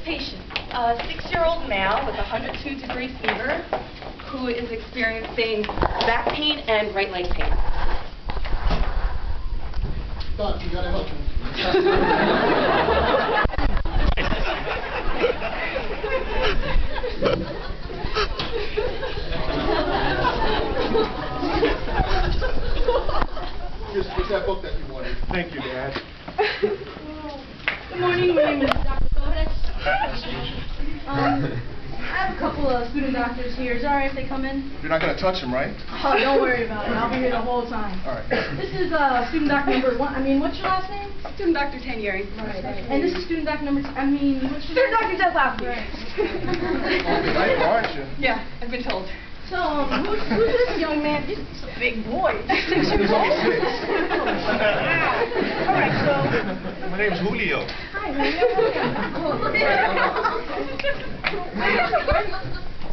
patient, a 6-year-old male with a 102-degree fever who is experiencing back pain and right leg pain. Doc, you gotta help him. Here's that book that you wanted. Thank you, Dad. Good morning, my name is Dr. Codex. I have a couple of student doctors here. Is it alright if they come in? You're not gonna touch him, right? Oh, don't worry about it. I'll be here the whole time. Alright. This is student doctor number 1. what's your last name? Student Dr. Tanieri. Right. And this is student doctor number 2. What's your Student Dr. Deslav. Right. Hyper, aren't you? Yeah, I've been told. So, who's this young man? He's a big boy. 6 years old. Alright, so... My name's Julio. Hi, Julio.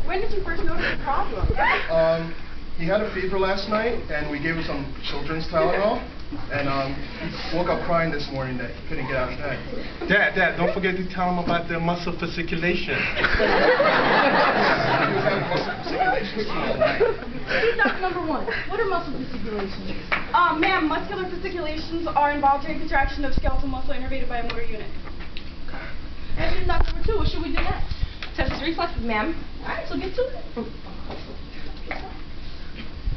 When did you first notice the problem? He had a fever last night, and we gave him some children's Tylenol, and he woke up crying this morning that he couldn't get out of bed. Dad, don't forget to tell him about the muscle fasciculation. He was having muscle fasciculation all night. Doctor number 1, what are muscle fasciculations? Ma'am, muscular fasciculations are involuntary contraction of skeletal muscle innervated by a motor unit. And student doctor number 2, what should we do next? Test his reflexes, ma'am. Alright, so get to it.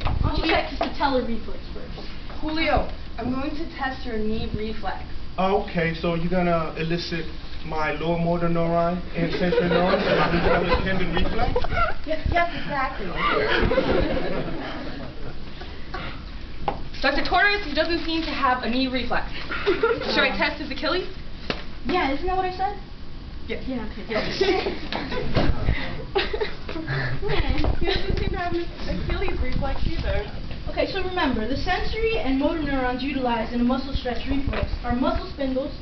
Why don't you check his patellar reflex first? Julio, I'm going to test your knee reflex. Okay, so you're gonna elicit my lower motor neuron and sensory neurons and my patellar tendon reflex? Yes, exactly. Dr. Torres, he doesn't seem to have a knee reflex. Should I test his Achilles? Yeah, isn't that what I said? Yes. Yeah, okay. He doesn't seem to have an Achilles reflex either. Okay, so remember, the sensory and motor neurons utilized in a muscle stretch reflex are muscle spindles,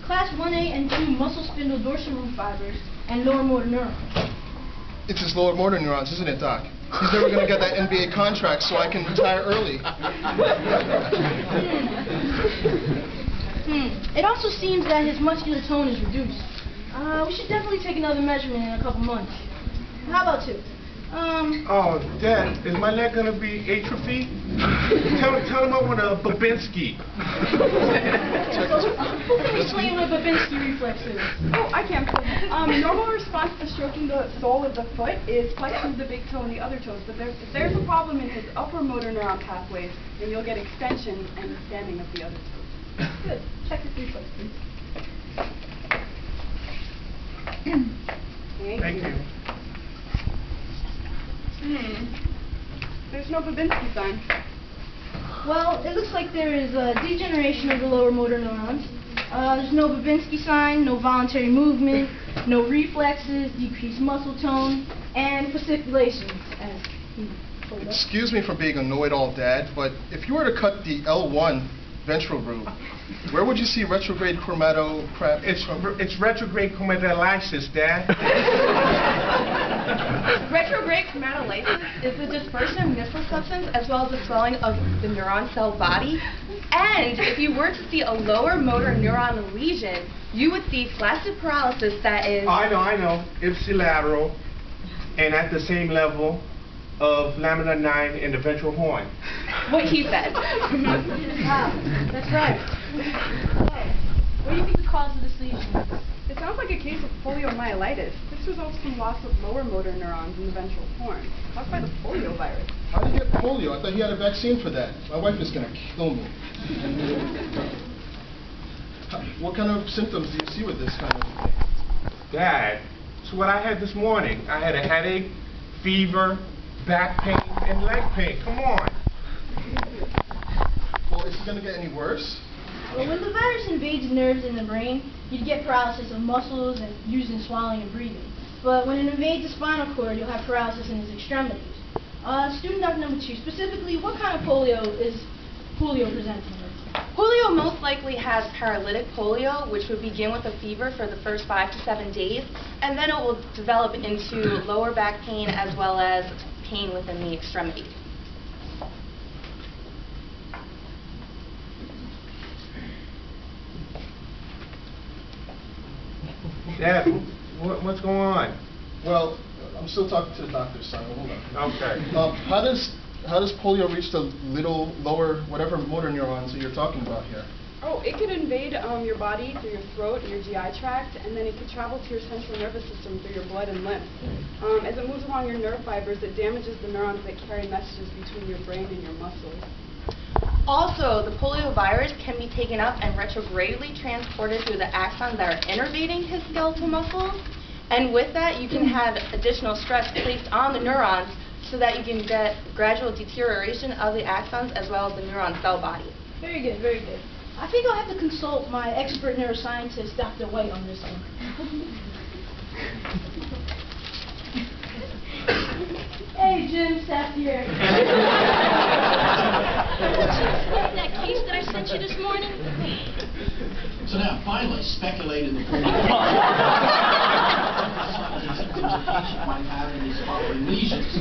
class 1A and 2 muscle spindle dorsal root fibers, and lower motor neurons. It's his lower motor neurons, isn't it, Doc? He's never gonna get that NBA contract, so I can retire early. It also seems that his muscular tone is reduced. We should definitely take another measurement in a couple months. How about 2? Oh, Dad, is my leg gonna be atrophy? Tell him I want a Babinski. Let me explain what a Babinski reflex is. Oh, I can. Normal response to stroking the sole of the foot is flexing the big toe and the other toes, but if there's a problem in his upper motor neuron pathways, then you'll get extension and standing of the other toes. Good. Check his reflex, please. Thank you. There's no Babinski sign. Well, it looks like there is a degeneration of the lower motor neurons. There's no Babinski sign, no voluntary movement, no reflexes, decreased muscle tone, and fasciculations, as he told us. Excuse me for being a know-it-all, Dad, but if you were to cut the L1 ventral root, where would you see retrograde It's retrograde chromatolysis, Dad. Retrograde chromatolysis is the dispersion of missile substance as well as the swelling of the neuron cell body. And if you were to see a lower motor neuron lesion, you would see flaccid paralysis that is... I know. Ipsilateral and at the same level of lamina 9 in the ventral horn. What he said. That's right. What do you think the cause of this lesion is? It sounds like a case of polymyelitis. This results from loss of lower motor neurons in the ventral horn, caused by the polio virus. How did he get polio? I thought he had a vaccine for that. My wife is gonna kill me. What kind of symptoms do you see with this kind of thing? Dad, it's what I had this morning. I had a headache, fever, back pain, and leg pain. Come on. Well, is it gonna get any worse? Well, when the virus invades nerves in the brain, you'd get paralysis of muscles and using swallowing and breathing. But when it invades the spinal cord, you'll have paralysis in his extremities. Student doctor number 2, specifically, what kind of polio is Julio presenting with? Julio most likely has paralytic polio, which would begin with a fever for the first 5 to 7 days, and then it will develop into lower back pain as well as pain within the extremity. Dad, What's going on? Well, I'm still talking to the doctor, son. Hold on. Okay. How does polio reach the little lower whatever motor neurons that you're talking about here? Oh, it could invade your body through your throat and your GI tract, and then it could travel to your central nervous system through your blood and lymph. As it moves along your nerve fibers, it damages the neurons that carry messages between your brain and your muscles. Also, the poliovirus can be taken up and retrogradely transported through the axons that are innervating his skeletal muscles. And with that, you can have additional stress placed on the neurons so that you can get gradual deterioration of the axons as well as the neuron cell body. Very good, very good. I think I'll have to consult my expert neuroscientist, Dr. White, on this one. Hey, Jim, staff here. That case that I sent you this morning? So now, finally, speculate in the pool. Symptoms a patient might have in these following lesions.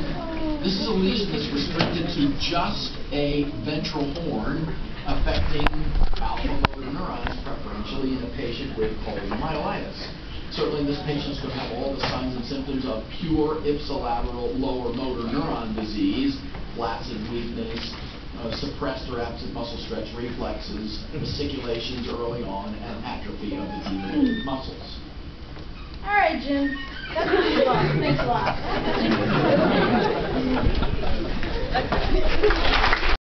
This is a lesion that's restricted to just a ventral horn, affecting alpha motor neurons, preferentially in a patient with polymyelitis. Certainly this patient is going to have all the signs and symptoms of pure ipsilateral lower motor neuron disease, flaccid weakness, suppressed or absent muscle stretch reflexes, fasciculations early on, and atrophy of the deviated muscles. All right, Jim. That's what you want. Thanks a lot.